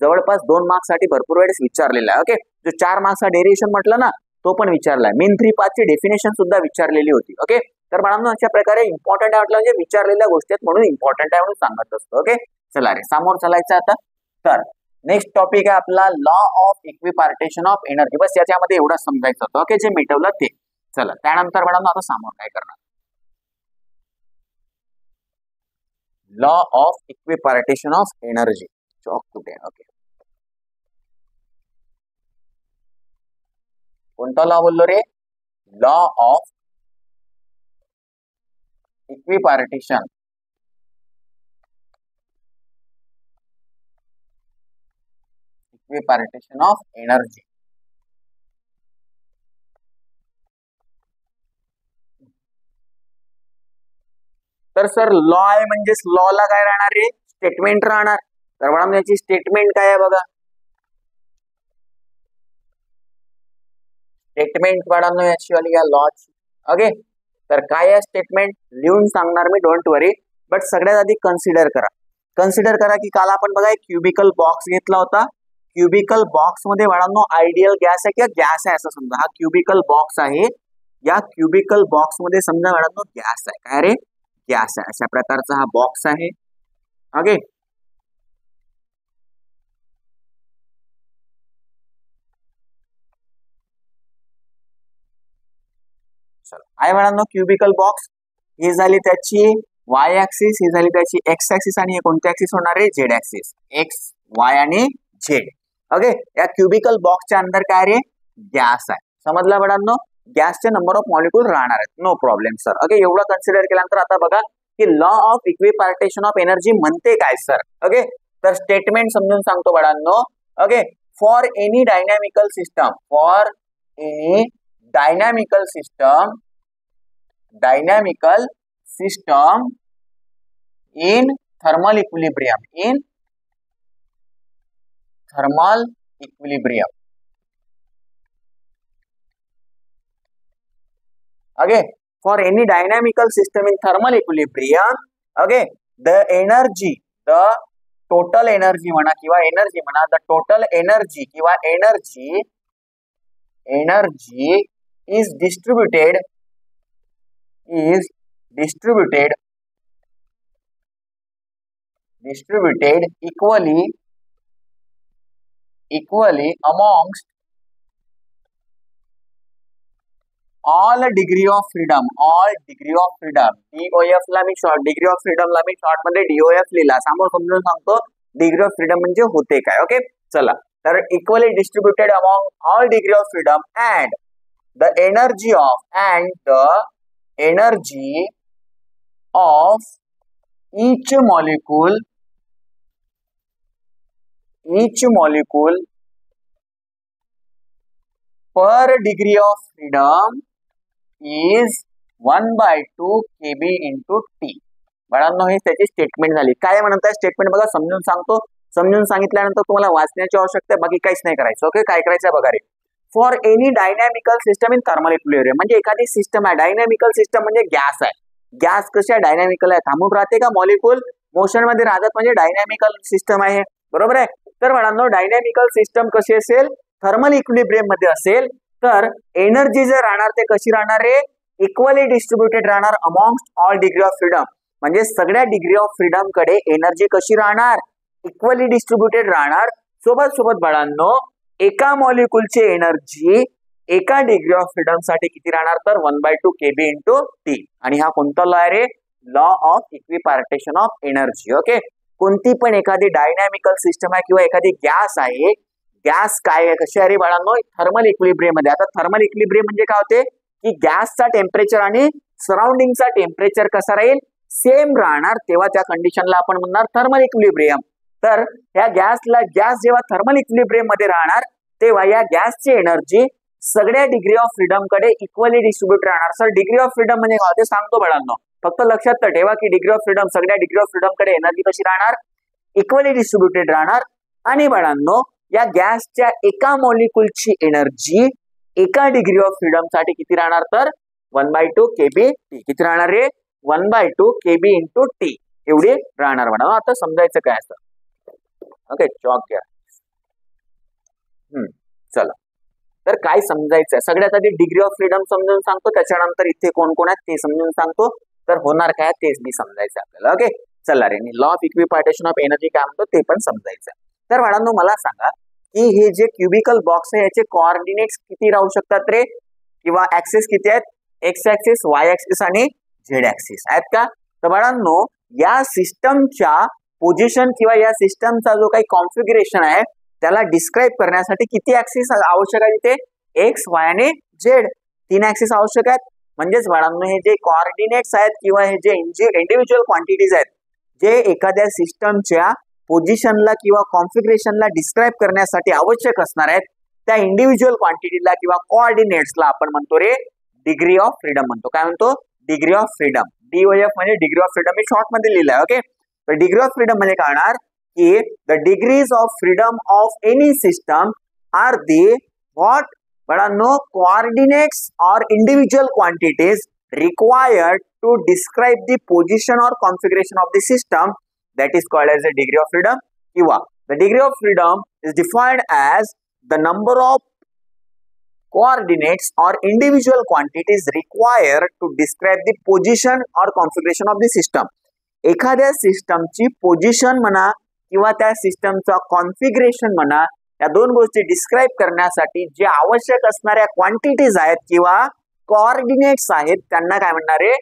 A: जवळपास 2 मार्क्स साठी भरपूर वेळेस विचारलेला आहे. ओके जो 4 मार्क्सचा डेरिव्हेशन म्हटलं ना तो पण विचारलाय. मीन 3 पाथची डेफिनेशन सुद्धा विचारलेली होती. ओके तर बाळांनो अशा प्रकारे इम्पॉर्टंट आहे म्हटलं म्हणजे विचारलेल्या गोष्टी आहेत म्हणून इम्पॉर्टंट आहे म्हणून सांगत असतो. ओके चला रे समोर चालायचं आता. तर नेक्स्ट टॉपिक आहे आपला law of equipartition of energy. बस याच्यामध्ये एवढं समजायचं होतं. ओके जे मिटवलं ते. चला त्यानंतर बाळांनो आता समोर काय करणार? Law of equipartition of energy. Chalk कुठे? ओके कोणता लॉ बोललो रे? Law of equipartition of energy. तर सर लॉ आहे म्हणजेच लॉ ला काय राहणार रे? स्टेटमेंट राहणार. तर बाळांनो याची स्टेटमेंट काय आहे बघा? स्टेटमेंट बाळांनो याची वाली या लॉची. ओके तर काय आहे स्टेटमेंट लिहून सांगणार मी, डोंट वरी. बट सगळ्यात आधी कन्सिडर करा की काल आपण बघा एक क्युबिकल बॉक्स घेतला होता. क्युबिकल बॉक्स मध्ये बाळांनो आयडियल गॅस आहे किंवा गॅस आहे असं समजा. हा क्युबिकल बॉक्स आहे. या क्युबिकल बॉक्स मध्ये समजा बाळांनो गॅस आहे. काय रे? गॅस आहे. अशा प्रकारचा हा बॉक्स आहे. ओके आहे बाळांनो क्युबिकल बॉक्स. ही झाली त्याची वाय ऍक्सिस, ही झाली त्याची एक्स ऍक्सिस आणि हे कोणते ऍक्सिस होणार आहे? Z axis. एक्स वाय आणि झेड. ओके, या क्युबिकल बॉक्सच्या अंदर काय रे, गॅस आहे. समजला बाळांनो, गॅसचे नंबर ऑफ मॉलिक्यूल राहणार आहेत. No problem sir. ओके, एवढं कन्सिडर केल्यानंतर आता बघा की law of equipartition of energy म्हणते काय सर. ओके, तर स्टेटमेंट समजून सांगतो बाळांनो. Okay, for any dynamical system, for any dynamical system in thermal equilibrium, in thermal equilibrium. Okay, for any dynamical system in thermal equilibrium, okay, the energy, the total energy म्हणा किंवा energy म्हणा, the total energy किंवा energy is distributed equally amongst all degree of freedom, DOF ला मी short, degree of freedom ला मी short मध्ये DOF लिहिला. समजून सांगतो degree of freedom म्हणजे होते काय. ओके, चला, तर equally distributed among all degree of freedom and the energy of each molecule per degree of freedom is 1/2 kb into T. बाळांनो, हे त्याची स्टेटमेंट झाली. काय म्हणत आहे स्टेटमेंट बघा, समजून सांगतो. समजून सांगितल्यानंतर तुम्हाला वाचण्याची आवश्यकता आहे, बाकी काहीच नाही करायचं. ओके, काय करायचं बघा रे. For any dynamical system in thermal equilibrium, म्हणजे एखादी सिस्टम आहे, डायनॅमिकल सिस्टम म्हणजे गॅस आहे. गॅस कशी आहे, डायनॅमिकल आहे, थांबून राहते का, मॉलिक्यूल मोशन मध्ये राहतात, म्हणजे डायनॅमिकल सिस्टम आहे. बरोबर आहे. तर बाळांनो, डायनॅमिकल सिस्टम कशी असेल, थर्मल इक्विलिब्रियम मध्ये असेल तर एनर्जी जर राहणार ते कशी राहणार आहे, इक्वली डिस्ट्रीब्युटेड राहणार अमॉंगस्ट ऑल डिग्री ऑफ फ्रीडम. म्हणजे सगळ्या डिग्री ऑफ फ्रीडम कडे एनर्जी कशी राहणार, इक्वली डिस्ट्रीब्युटेड राहणार. सोबत बाळांनो, एका मॉलिक्यूलची एनर्जी एका डिग्री ऑफ फ्रीडम साठी किती राहणार, तर 1/2 kb into T. आणि हा कोणता लॉ आहे रे, law of equipartition of energy. Okay, कोणती पण एखादी डायनॅमिकल सिस्टम आहे किंवा एखादी गॅस आहे, गॅस काय आहे, कशी आहे रे बाळांनो, थर्मल इक्विलिब्रियम मध्ये. आता थर्मल इक्विलिब्रियम म्हणजे काय होते की गॅसचा टेम्परेचर आणि सराउंडिंगचा टेम्परेचर कसा राहील, सेम राहणार, तेव्हा त्या कंडिशनला आपण म्हणणार थर्मल इक्विलिब्रियम. तर या गॅस जेव्हा थर्मल इक्विलिब्रियम मध्ये राहणार तेव्हा या गॅसची एनर्जी सगळ्या डिग्री ऑफ फ्रीडम कडे इक्वली डिस्ट्रीब्युट राहणार. सर, डिग्री ऑफ फ्रीडम म्हणजे काय ते सांगतो बाळांनो, फक्त लक्षात ठेवा की डिग्री ऑफ फ्रीडम, सगळ्या डिग्री ऑफ फ्रीडम कडे एनर्जी कशी राहणार, इक्वली डिस्ट्रीब्युटेड राहणार. आणि बाळांनो, या गॅसच्या एका मॉलिक्यूलची एनर्जी एका डिग्री ऑफ फ्रीडम साठी किती राहणार, तर 1/2 kb T. किती राहणार रे, 1/2 kb into T एवढी राहणार. बाळांनो, आता समजायचं काय असतं. ओके, चॉक घ्या. चला, तर काय समजायचं, सगळ्यात आधी डिग्री ऑफ फ्रीडम समजून सांगतो, त्याच्यानंतर इथे कोण कोण आहेत ते समजून सांगतो. तर होणार काय तेच बी समजायचं आपल्याला. ओके, चला रे, law of equipartition of energy काय म्हणतो ते पण समजायचं. तर बाळांनो, मला सांगा की हे जे क्युबिकल बॉक्स आहे याचे कोऑर्डिनेट्स किती राहू शकतात रे, किंवा ऍक्सिस किती आहेत, एक्स ऍक्सिस, वाय ऍक्सिस आणि झेड ऍक्सिस आहेत का. तर बाळांनो, या सिस्टमच्या पोझिशन किंवा या सिस्टमचा जो काही कॉन्फिगरेशन आहे त्याला डिस्क्राईब करण्यासाठी किती ऍक्सिस आवश्यक आहे, तिथे एक्स, वाय आणि झेड 3 ऍक्सिस आवश्यक आहेत. म्हणजेच बाळांनो, हे जे कोऑर्डिनेट्स आहेत किंवा हे जे इंडिव्हिज्युअल क्वांटिटीज आहेत जे एखाद्या सिस्टमच्या पोझिशनला किंवा कॉन्फिगरेशनला डिस्क्राईब करण्यासाठी आवश्यक असणार आहेत, त्या इंडिव्हिज्युअल क्वांटिटीला किंवा कोऑर्डिनेट्सला आपण म्हणतो रे डिग्री ऑफ फ्रीडम म्हणतो. काय म्हणतो, डिग्री ऑफ फ्रीडम. DOF म्हणजे degree of freedom me short मध्ये लिहिलंय. ओके, तर डिग्री ऑफ फ्रीडम म्हणजे काय होणार की the degrees of freedom of any system are the what बाळांनो, कोऑर्डिनेट्स और individual quantities required to describe the position or configuration of the system, that is called as the degree of freedom. किंवा the degree of freedom is defined as the number of coordinates or individual quantities required to describe the position or configuration of the system. एखाद्या सिस्टमची position म्हणा किंवा त्या सिस्टमचा configuration म्हणा, या दोन गोष्टी डिस्क्राईब करण्यासाठी जे आवश्यक असणाऱ्या क्वांटिटीज आहेत किंवा कोऑर्डिनेट्स आहेत त्यांना काय म्हणणार आहे,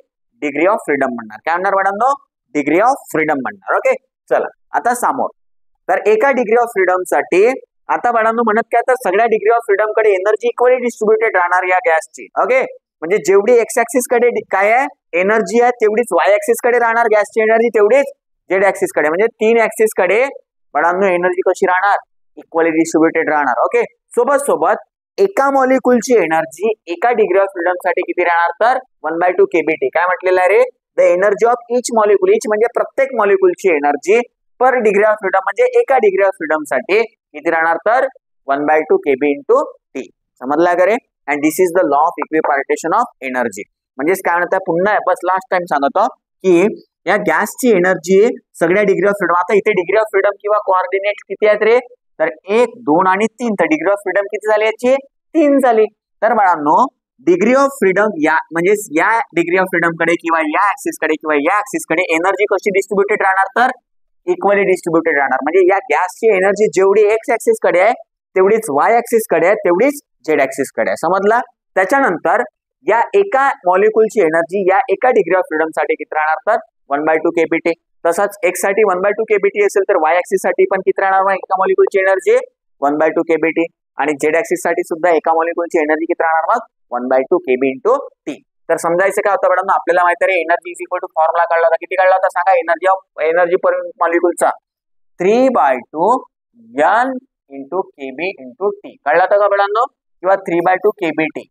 A: डिग्री ऑफ फ्रीडम म्हणणार. काय म्हणणार बाळांनो, डिग्री ऑफ फ्रीडम म्हणणार. ओके, चला आता समोर तर एका डिग्री ऑफ फ्रीडम साठी आता बाळांनो म्हणत काय तर सगळ्या डिग्री ऑफ फ्रीडम कडे एनर्जी इक्वली डिस्ट्रीब्युटेड राहणार या गॅसची. ओके, म्हणजे जेवढी एक्स ऍक्सिस कडे काय आहे एनर्जी आहे तेवढीच वाय ऍक्सिस कडे राहणार गॅसची एनर्जी, तेवढीच झेड ऍक्सिस कडे, म्हणजे 3 ऍक्सिस कडे बाळांनो एनर्जी कशी राहणार इक्वली डिस्ट्रीब्युटेड राहणार. ओके, सोबत सोबत एका मॉलिक्यूलची एनर्जी एका डिग्री ऑफ फ्रीडम साठी किती राहणार तर 1/2 kBt. काय म्हटलेलं आहे रे, the energy of each molecule, each म्हणजे प्रत्येक मॉलिक्यूलची energy per degree of freedom म्हणजे एका डिग्री ऑफ फ्रीडम साठी किती राहणार तर 1/2 kB इंटू टी. समजला का रे? And this is the law of equipartition of energy. म्हणजेच काय म्हणतात पुन्हा बस लास्ट टाइम सांगतो की या गॅसची एनर्जी सगळ्या डिग्री ऑफ फ्रीडम, आता इथे डिग्री ऑफ फ्रीडम किंवा कोऑर्डिनेट किती आहेत रे तर 1, 2 आणि 3, तर डिग्री ऑफ फ्रीडम किती झाली याची 3 झाली. तर बाळांनो डिग्री ऑफ फ्रीडम या म्हणजे या डिग्री ऑफ फ्रीडम कडे किंवा या ऍक्सिस कडे किंवा या ऍक्सिस कडे एनर्जी कशी डिस्ट्रीब्युटेड राहणार तर इक्वली डिस्ट्रीब्युटेड राहणार. म्हणजे या गॅसची एनर्जी जेवढी एक्स ऍक्सिस कडे आहे तेवढीच वाय ऍक्सिस कडे आहे तेवढीच झेड ऍक्सिस कडे आहे. समजला? त्याच्यानंतर या एका मॉलिक्यूलची एनर्जी या एका डिग्री ऑफ फ्रीडम साठी किती राहणार तर 1/2 kBt. तसाच एक्स साठी 1/2 kBt असेल तर वाय ऍक्सिस साठी पण किती राहणार मग एका मॉलिक्यूलची एनर्जी 1/2 kBt आणि झेड ऍक्सिस साठी सुद्धा एका मॉलिक्यूलची एनर्जी किती राहणार मग 1/2 kB इंटू टी. तर समजायचं काय होतं मॅडम आपल्याला माहिती आहे energy is equal to formula काढला होता, किती काढला होता सांगा एनर्जी पर मॉलिक्यूलचा 3/2 n into kB into T. कळला होता का बाळांनो? किंवा 3/2 kBt,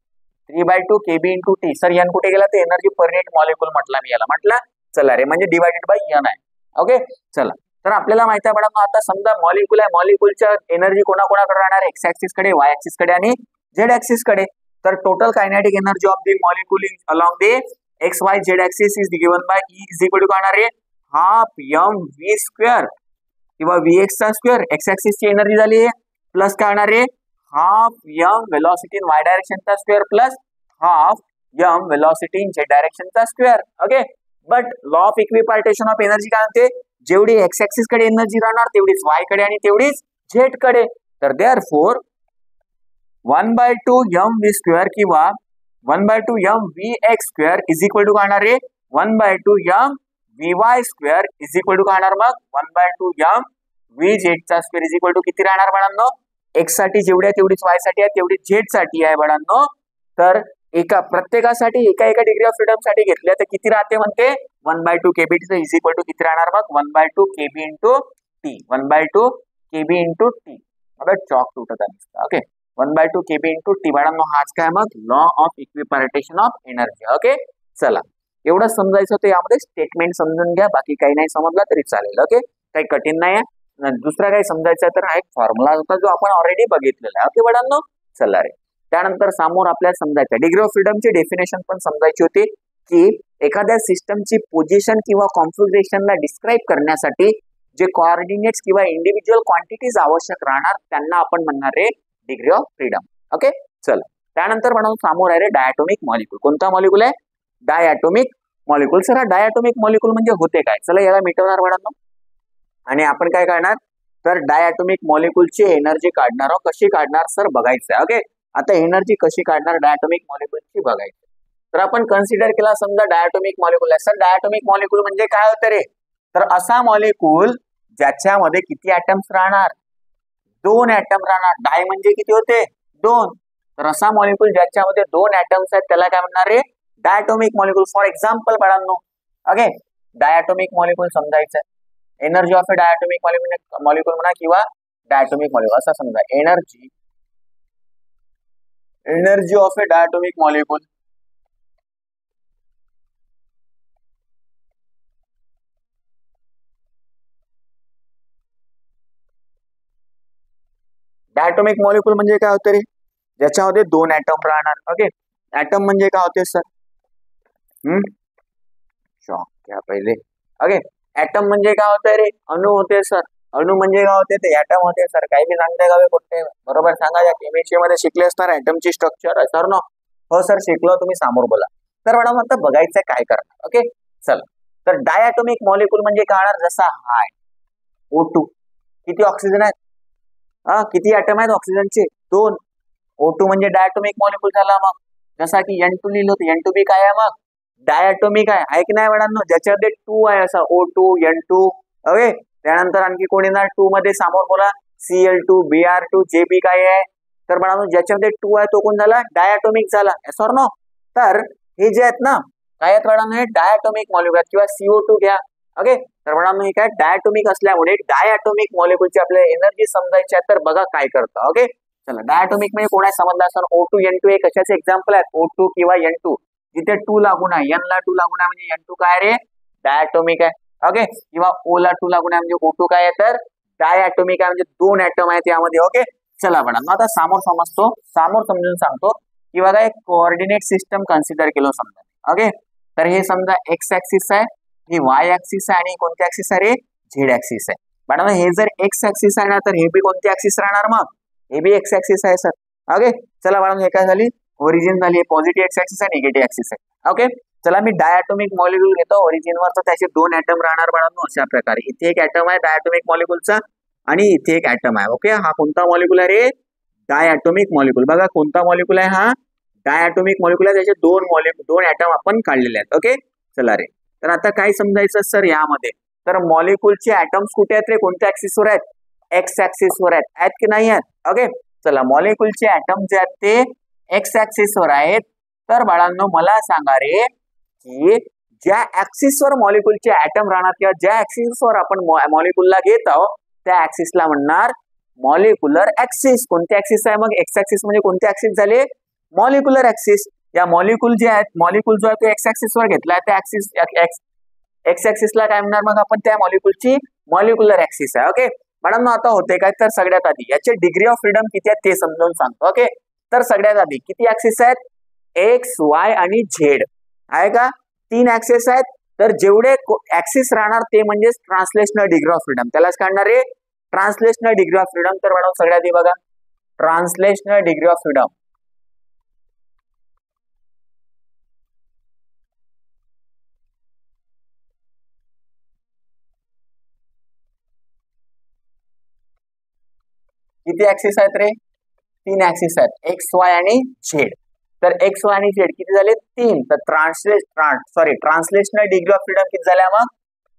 A: 3/2 kB into T. Sir n कुठे गेला तर एनर्जी पर युनिट मॉलिक्यूल म्हटला मी याला, म्हटलं चला रे म्हणजे डिवायडेड बाय n आहे. ओके चला, तर आपल्याला माहिती आहे बाळांनो आता समजा मॉलिक्यूल आहे, मॉलिक्यूलच्या एनर्जी कोणाकोणाकडे राहणार एक्स ऍक्सिस कडे, वाय ऍक्सिस कडे आणि झेड ऍक्सिस कडे. तर total kinetic energy of the molecule along the x y z axis is given by E is equal to काय होणार आहे हाफ mv स्क्वेअर किंवा vx चा स्क्वेअर, एक्स ऍक्सिस ची एनर्जी झाली आहे प्लस काय होणार आहे half m velocity in y direction चा square plus half m velocity in z direction चा square. Okay, but law of equipartition of energy काय म्हणते जेवढी एक्स ऍक्सिस कडे एनर्जी राहणार तेवढीच वाय कडे आणि तेवढीच झेड कडे. तर देअरफॉर 1/2 mv स्क्वेअर किंवा 1/2 mvx square is equal to काय होणार आहे 1/2 mvy square is equal to काय होणार मग 1/2 mvz चा स्क्वेअर इज इक्वल टू किती राहणार बाळांनो एक्स साठी जेवढी आहे तेवढीच वाय साठी आहे तेवढीच झेड साठी आहे बाळांनो. तर एका प्रत्येकासाठी एका एका डिग्री ऑफ फ्रीडम साठी घेतल्या तर किती राहते म्हणते 1/2 kB इज इक्वल टू किती राहणार मग 1/2 kB into T, 1/2 kB into T. आता चॉक तुटत आहे. ओके 1/2 kB इंटू टी बाळांनो हाच काय मग law of equipartition of energy. Okay चला एवढं समजायचं होतं, यामध्ये स्टेटमेंट समजून घ्या, बाकी काही नाही समजला तरी चालेल. ओके काही कठीण नाही आहे. दुसरा काही समजायचं तर हा एक फॉर्म्युला होता जो आपण ऑलरेडी बघितलेला आहे. ओके बाळांनो चला रे, त्यानंतर समोर आपल्याला समजायचं डिग्री ऑफ फ्रीडमची डेफिनेशन पण समजायची होती की एखाद्या सिस्टमची पोझिशन किंवा कॉन्फिगरेशनला डिस्क्राईब करण्यासाठी जे कोऑर्डिनेट्स किंवा इंडिव्हिज्युअल क्वांटिटीज आवश्यक राहणार त्यांना आपण म्हणणार आहे डिग्री ऑफ फ्रीडम. ओके चला त्यानंतर म्हणून समोर आहे रे डायटोमिक मॉलिक्यूल. कोणता मॉलिक्यूल आहे डायटोमिक मॉलिक्यूल. सर हा डायटोमिक मॉलिक्यूल म्हणजे होते काय, चला याला मिटवणार बाळांनो आणि आपण काय करणार तर डायटोमिक मॉलिक्यूलची एनर्जी काढणार आहोत. कशी काढणार सर बघायचं आहे. ओके आता एनर्जी कशी काढणार डायटोमिक मॉलिक्यूलची बघायची. तर आपण कन्सिडर केला समजा डायटोमिक मॉलिक्यूल आहे. सर डायटोमिक मॉलिक्यूल म्हणजे काय होतं रे तर असा मॉलिक्यूल ज्याच्यामध्ये किती ऍटम्स राहणार 2 ऍटम राहणार. डाय म्हणजे किती होते 2, तर असा मॉलिक्यूल ज्याच्यामध्ये 2 ऍटम्स आहेत त्याला काय म्हणणार रे डायटोमिक मॉलिक्यूल. फॉर एक्झाम्पल बाळांनो ओके डायटोमिक मॉलिक्यूल समजायचं energy of a diatomic molecule म्हणा किंवा डायटोमिक मॉलिक्यूल असं समजा energy of a diatomic molecule. Diatomic molecule म्हणजे काय होतं रे ज्याच्यामध्ये 2 ऍटम राहणार. ओके ऍटम म्हणजे काय होते सर शॉक घ्या पहिले. ओके ऍटम म्हणजे काय होतं रे अणु होते सर. अणु म्हणजे काय होते ते ऍटम होते सर. काही बी सांगताय का कुठे बरोबर सांगा. या केमिस्ट्री मध्ये शिकले असणार ऍटमची स्ट्रक्चर सर ना. हो सर शिकलो तुम्ही समोर बोला. तर मॅडम आता बघायचं काय करणार. ओके चला तर डायटोमिक मॉलिक्यूल म्हणजे काय जसा हाय O2 किती ऑक्सिजन आहेत किती ऍटम आहेत ऑक्सिजनचे 2. O2 म्हणजे डायटोमिक मॉलिक्यूल झाला. मग जसा की N2 लिहिलं होतं N2 बी काय आहे मग डायटोमिक आहे की नाही मॅडम ज्याच्यामध्ये 2 आहे असा O2 N2. ओके त्यानंतर आणखी कोण येणार 2 मध्ये समोर बोला Cl2 Br2 Jb काय आहे तर बाळांनो ज्याच्यामध्ये 2 आहे तो कोण झाला डायटॉमिक झाला yes or no तर हे जे आहेत ना काय आहेत बाळांनो हे डायटॉमिक मॉलिक्युल किंवा CO2 घ्या ओके तर बाळांनो हे काय डायटॉमिक असल्यामुळे डायटॉमिक मॉलिक्युलची आपल्याला एनर्जी समजायची आहे तर बघा काय करतं ओके चला डायटॉमिक म्हणजे कोण आहे समजलं असं O2 N2 हे कशाचे एक्झाम्पल आहेत O2 किंवा N2 जिथे 2 लागून आहे N ला 2 लागून आहे म्हणजे N2 काय रे डायटॉमिक आहे ओके किंवा O ला 2 लागून आहे म्हणजे O2 काय आहे तर डायटॉमिक आहे म्हणजे 2 ऍटम आहेत यामध्ये ओके चला बाळांनो आता समोर समजून सांगतो किंवा काय कोऑर्डिनेट सिस्टम कन्सिडर केलं समजा ओके तर हे समजा एक्स ऍक्सिस आहे ही वाय ऍक्सिस आहे आणि कोणती ऍक्सिस आहे रे झेड ऍक्सिस आहे बाळांनो हे जर एक्स ऍक्सिस आहे ना तर हे बी कोणती ऍक्सिस राहणार मग हे बी एक्स ऍक्सिस आहे सर ओके चला बाळांनो हे काय झाली ओरिजिन झाली पॉझिटिव्ह एक्स ऍक्सिस आहे निगेटिव्ह ऍक्सिस आहे ओके चला मी डायटॉमिक मॉलिक्यूल घेतो ओरिजिनवर तर त्याचे 2 ऍटम राहणार बाळांनो अशा प्रकारे इथे एक ऍटम आहे डायटॉमिक मॉलिक्यूलचा आणि इथे एक ऍटम आहे ओके हा कोणता मॉलिक्यूल आहे रे डायटॉमिक मॉलिक्यूल बघा कोणता मॉलिक्यूल आहे हा डायटॉमिक मॉलिक्यूल आहे त्याचे 2 ऍटम आपण काढलेले आहेत ओके चला रे तर आता काय समजायचं सर यामध्ये तर मॉलिक्यूलचे ऍटम्स कुठे आहेत रे कोणत्या ऍक्सिसवर आहेत एक्स ऍक्सिसवर आहेत की नाही आहेत ओके चला मॉलिक्यूलचे ऍटम जे आहेत ते एक्स ऍक्सिसवर आहेत तर बाळांनो मला सांगा रे की ज्या ऍक्सिसवर मॉलिक्यूलचे ऍटम राहणार किंवा ज्या ऍक्सिसवर आपण मॉलिक्यूलला घेत आहोत त्या ऍक्सिसला म्हणणार मॉलिक्युलर ऍक्सिस कोणते ऍक्सिस आहे मग एक्स ऍक्सिस म्हणजे कोणते ऍक्सिस झाले मॉलिक्युलर ऍक्सिस या मॉलिक्यूल जे आहेत मॉलिक्यूल जो आहे तो एक्स ऍक्सिसवर घेतलाय त्या ऍक्सिस एक्स ऍक्सिसला काय म्हणणार मग आपण त्या मॉलिक्यूलची मॉलिक्युलर ऍक्सिस आहे ओके मॅडम आता होते काय तर सगळ्यात आधी याचे डिग्री ऑफ फ्रीडम किती आहेत ते समजावून सांगतो ओके तर सगळ्यात आधी किती ऍक्सिस आहेत एक्स वाय आणि झेड आहे का 3 ऍक्सिस आहेत तर जेवढे ऍक्सिस राहणार ते म्हणजे ट्रान्सलेशनल डिग्री ऑफ फ्रीडम त्यालाच काढणार रे ट्रान्सलेशनल डिग्री ऑफ फ्रीडम तर मॅडम सगळ्यात आधी बघा ट्रान्सलेशनल डिग्री ऑफ फ्रीडम किती ऍक्सिस आहेत रे 3 ऍक्सिस आहेत एक्स वाय आणि झेड तर एक्स वाय आणि झेड किती झाले 3 तर ट्रान्सलेशनल डिग्री ऑफ फ्रीडम किती झाल्या मग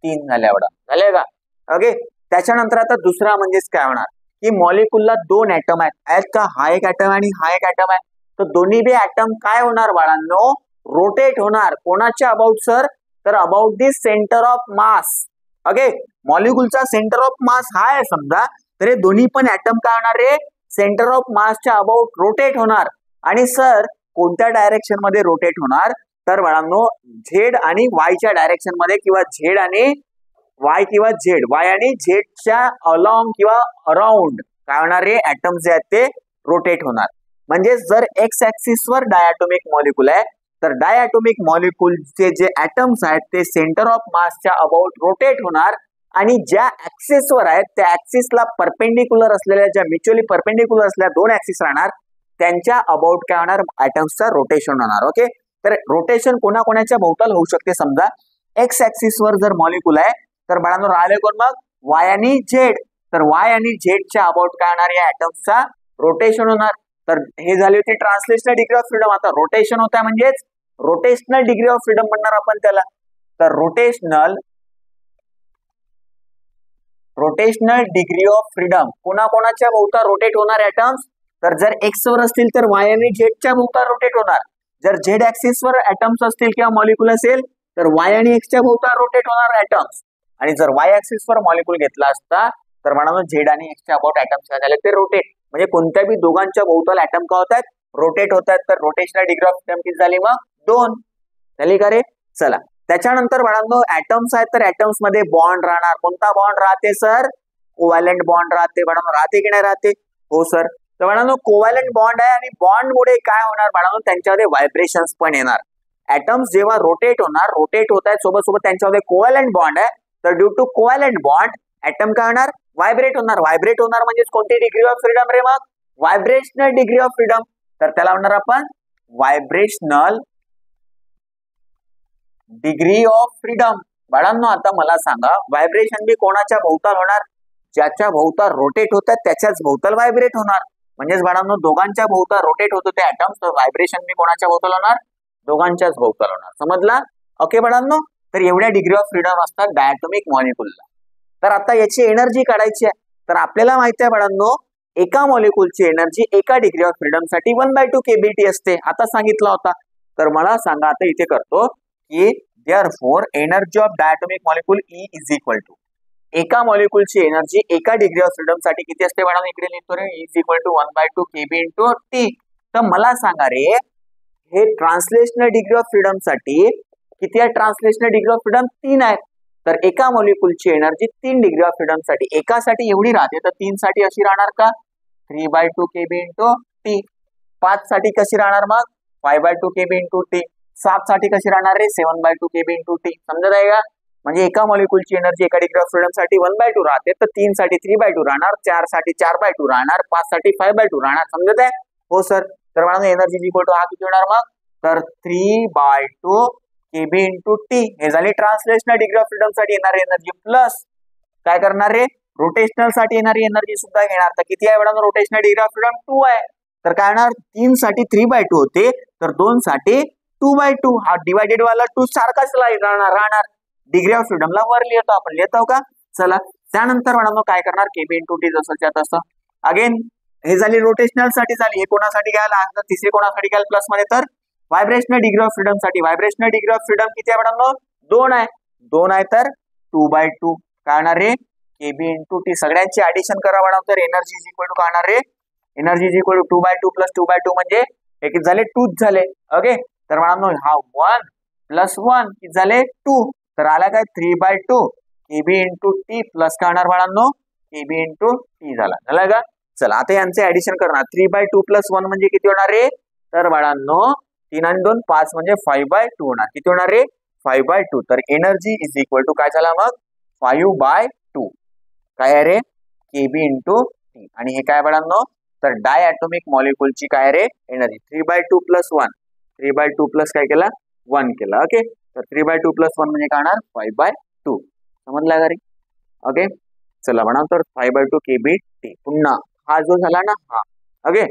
A: 3 झाल्या एवढा झाले का ओके त्याच्यानंतर आता दुसरा म्हणजेच काय होणार की मॉलिक्यूलला 2 ऍटम आहेत का हा एक ऍटम आणि हा एक ऍटम आहे तर दोन्ही बी ऍटम काय होणार बाळांनो रोटेट होणार कोणाच्या अबाउट सर तर about the centre of mass okay मॉलिक्यूलचा सेंटर ऑफ मास हा आहे समजा तर हे दोन्ही पण ऍटम काय होणार रे सेंटर ऑफ मासच्या अबाउट रोटेट होणार आणि सर कोणत्या डायरेक्शन मध्ये रोटेट होणार तर बाळांनो झेड आणि वायच्या डायरेक्शन मध्ये किंवा झेड आणि वाय किंवा झेड वाय आणि झेडच्या अलॉंग किंवा अराउंड काय होणार रे ऍटम जे आहेत ते रोटेट होणार म्हणजे जर एक्स ऍक्सिसवर डायटॉमिक मॉलिक्यूल आहे तर डायटॉमिक मॉलिक्यूलचे जे ऍटम्स आहेत ते सेंटर ऑफ मासच्या अबाउट रोटेट होणार आणि ज्या ऍक्सिसवर आहेत त्या ऍक्सिसला परपेंडिक्युलर असलेल्या ज्या म्युच्युअली परपेंडिक्युलर असलेल्या 2 ऍक्सिस राहणार त्यांच्या अबाउट काय होणार ऍटम्सचा रोटेशन होणार ओके तर रोटेशन कोणाकोणाच्या भोवताल होऊ शकते समजा एक्स ऍक्सिसवर जर मॉलिक्यूल आहे तर बाळांनो राहिले कोण मग वाय आणि झेड तर वाय आणि झेडच्या अबाउट काय होणार या ऍटम्सचा रोटेशन होणार तर हे झाली होती ट्रान्सलेशनल डिग्री ऑफ फ्रीडम आता रोटेशन होत आहे म्हणजेच रोटेशनल डिग्री ऑफ फ्रीडम म्हणणार आपण त्याला तर रोटेशनल डिग्री ऑफ फ्रीडम कोणाकोणाच्या भोवता रोटेट होणार ऍटम्स तर जर एक्स वर असतील तर वाय आणि झेडच्या भोवता रोटेट होणार जर झेड ऍक्सिस वर ऍटम्स असतील किंवा मॉलिक्यूल असेल तर वाय आणि एक्सच्या भोवता रोटेट होणार ऍटम्स आणि जर वाय ऍक्सिस वर मॉलिक्यूल घेतला असता तर म्हणून झेड आणि एक्सच्या अबाउट ऍटम्स काय झाले ते रोटेट म्हणजे कोणत्याही दोघांच्या भोवताल ऍटम का होत आहेत रोटेट होत आहेत तर रोटेशनल डिग्री ऑफ फ्रीडम किती झाली मग 2 झाली का रे चला त्याच्यानंतर बाळांनो ऍटम्स आहेत तर ऍटम्स मध्ये बॉन्ड राहणार कोणता बॉन्ड राहते सर कोव्हॅलंट बॉन्ड राहते बाळांनो राहते की नाही राहते हो सर तर बाळांनो कोव्हॅलंट बॉन्ड आहे आणि बॉन्ड मुळे काय होणार बाळांनो त्यांच्यामध्ये व्हायब्रेशन्स पण येणार ऍटम्स जेव्हा रोटेट होत आहेत सोबत सोबत त्यांच्यामध्ये कोव्हॅलंट बॉन्ड आहे तर due to covalent bond atom काय होणार व्हायब्रेट होणार म्हणजे कोणती डिग्री ऑफ फ्रीडम रे मग व्हायब्रेशनल डिग्री ऑफ फ्रीडम तर त्याला म्हणणार आपण व्हायब्रेशनल डिग्री ऑफ फ्रीडम बाळांनो आता मला सांगा व्हायब्रेशन बी कोणाच्या भोवताल होणार ज्याच्या भोवताल रोटेट होतात त्याच्याच भोवताल व्हायब्रेट होणार म्हणजेच बाळांनो दोघांच्या भोवताल रोटेट होत होते ऍटम्स तर व्हायब्रेशन बी कोणाच्या भोवताल होणार दोघांच्याच भोवताल होणार समजला ओके बाळांनो तर एवढ्या डिग्री ऑफ फ्रीडम असतात डायटॉमिक मॉलिक्यूलला तर आता याची एनर्जी काढायची आहे. तर आपल्याला माहिती आहे बाळांनो, एका मॉलिक्यूलची एनर्जी एका डिग्री ऑफ फ्रीडम साठी 1/2 kBT असते. आता सांगितला होता. तर मला सांगा, आता इथे करतो की therefore energy of diatomic molecule E is equal to, एका मॉलिक्यूलची एनर्जी एका डिग्री ऑफ फ्रीडम साठी किती असते बाळांनो, इकडे लिहितो रे, E is equal to 1/2 kB into T. तर मला सांगा रे, हे ट्रान्सलेशनल डिग्री ऑफ फ्रीडम साठी किती आहे? ट्रान्सलेशनल डिग्री ऑफ फ्रीडम 3 आहे. तर एका मॉलिक्यूलची एनर्जी 3 डिग्री ऑफ फ्रीडम साठी एकासाठी एवढी राहते, तर 3 साठी अशी राहणार का? 3/2 kB इंटू T. 5 साठी कशी राहणार मग? 5/2 kB इंटू T. 7 साठी कशी राहणार रे? 7/2 kB इंटू T. समजत आहे का? म्हणजे एका मॉलिक्यूलची एनर्जी एका डिग्री ऑफ फ्रीडम साठी 1/2 राहते, तर 3 साठी 3/2 राहणार, 4 साठी 4/2 राहणार, 5 साठी 5/2 राहणार. समजत आहे? हो सर. तर मला एनर्जी इक्वल टू हा किती होणार मग? तर 3/2 kB इंटू T. हे झाली ट्रान्सलेशनल डिग्री ऑफ फ्रीडम साठी येणारी एनर्जी, प्लस काय करणार रे? रोटेशनल साठी येणारी एनर्जी सुद्धा घेणार. तर किती आहे बघा, रोटेशनल डिग्री ऑफ फ्रीडम 2 आहे. तर काय होणार? 3 साठी 3/2 होते, तर 2 साठी 2/2. हा डिवायडेड वाला 2 सारखाच राहणार. डिग्री ऑफ फ्रीडमला वर लिहितो आपण, लिहितो का? चला, त्यानंतर म्हणा काय करणार? kB इंटू T जसं तसं. अगेन हे झाली रोटेशनल साठी झाली. हे कोणासाठी घ्यायला, तिसरी कोणासाठी घ्यायला प्लस मध्ये, तर व्हायब्रेशनल डिग्री ऑफ फ्रीडम साठी. व्हायब्रेशनल डिग्री ऑफ फ्रीडम किती आहे म्हणा? 2 आहे. 2 आहे तर 2/2 काय होणार रे? kB into T. सगळ्यांची ऍडिशन करा म्हणा, तर एनर्जी इज इक्वल टू काय होणार रे? Energy is equal to 2/2 plus 2/2 म्हणजे हे किती झाले? 2 झाले. ओके, तर म्हणा हा 1 प्लस 1 किती झाले? 2. तर आला काय? 3/2 kB इंटू T प्लस काय होणार बाळांनो? kB इंटू T झाला का? चला, आता यांचे ऍडिशन करणार. 3/2 प्लस 1 म्हणजे किती होणार रे? तर बाळांनो 3 आणि 2 5 म्हणजे 5/2 होणार. किती होणार रे? 5/2. तर एनर्जी इज इक्वल टू काय झाला मग? 5/2 काय आहे रे? kB into T. आणि हे काय बाळांनो? तर डाय ॲटॉमिक मॉलिक्यूलची काय रे? Energy 3/2 plus 1. 3/2 प्लस काय केला? 1 केला. ओके, तर 3/2 प्लस 1 म्हणजे काय होणार? 5/2. समजला का रे? ओके, चला म्हणा, तर 5/2 kB T. पुन्हा हा जो झाला ना, हा ओके,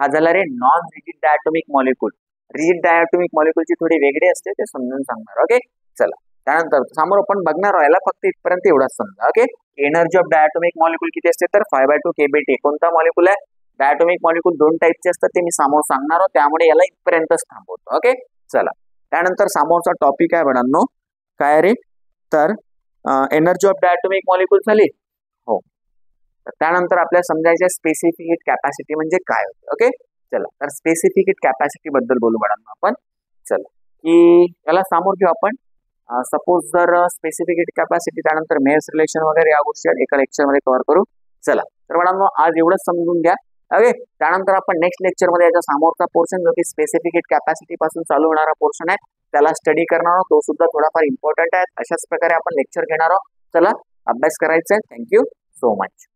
A: हा झाला रे non rigid diatomic molecule. Rigid diatomic मॉलिक्यूलची थोडी वेगळी असते, ते समजून सांगणार. ओके, चला, त्यानंतर समोर आपण बघणार राहिला फक्त इथपर्यंत एवढंच समजा. Okay, energy of diatomic molecule किती असते? तर 5/2 kB T. कोणता मॉलिक्यूल आहे? डायटोमिक मॉलिक्यूल 2 टाईपचे असतात, ते मी समोर सांगणार आहोत, त्यामुळे याला इथपर्यंतच थांबवतो. ओके, चला, त्यानंतर समोरचा टॉपिक आहे बाळांनो, काय रे? तर एनर्जी ऑफ डायटोमिक मॉलिक्यूल झाली. हो, तर त्यानंतर आपल्याला समजायचं स्पेसिफिक हीट कॅपॅसिटी म्हणजे काय होते. ओके, चला, तर स्पेसिफिक हीट कॅपॅसिटी बद्दल बोलू बाळांनो आपण. चला, की याला समोर घेऊ आपण. सपोज जर स्पेसिफिक हीट कॅपॅसिटी, त्यानंतर मेल्स रिलेशन वगैरे या गोष्टी एका लेक्चर मध्ये कव्हर करू. चला, तर बाळांनो आज एवढंच समजून घ्या. ओके, त्यानंतर आपण नेक्स्ट लेक्चर मध्ये याचा समोरचा पोर्शन जो की स्पेसिफिक हीट कॅपॅसिटी पासून चालू होणारा पोर्शन आहे, त्याला स्टडी करणार आहोत. तो सुद्धा थोडाफार इम्पॉर्टंट आहे. अशाच प्रकारे आपण लेक्चर घेणार आहोत. चला, अभ्यास करायचा आहे. Thank you so much.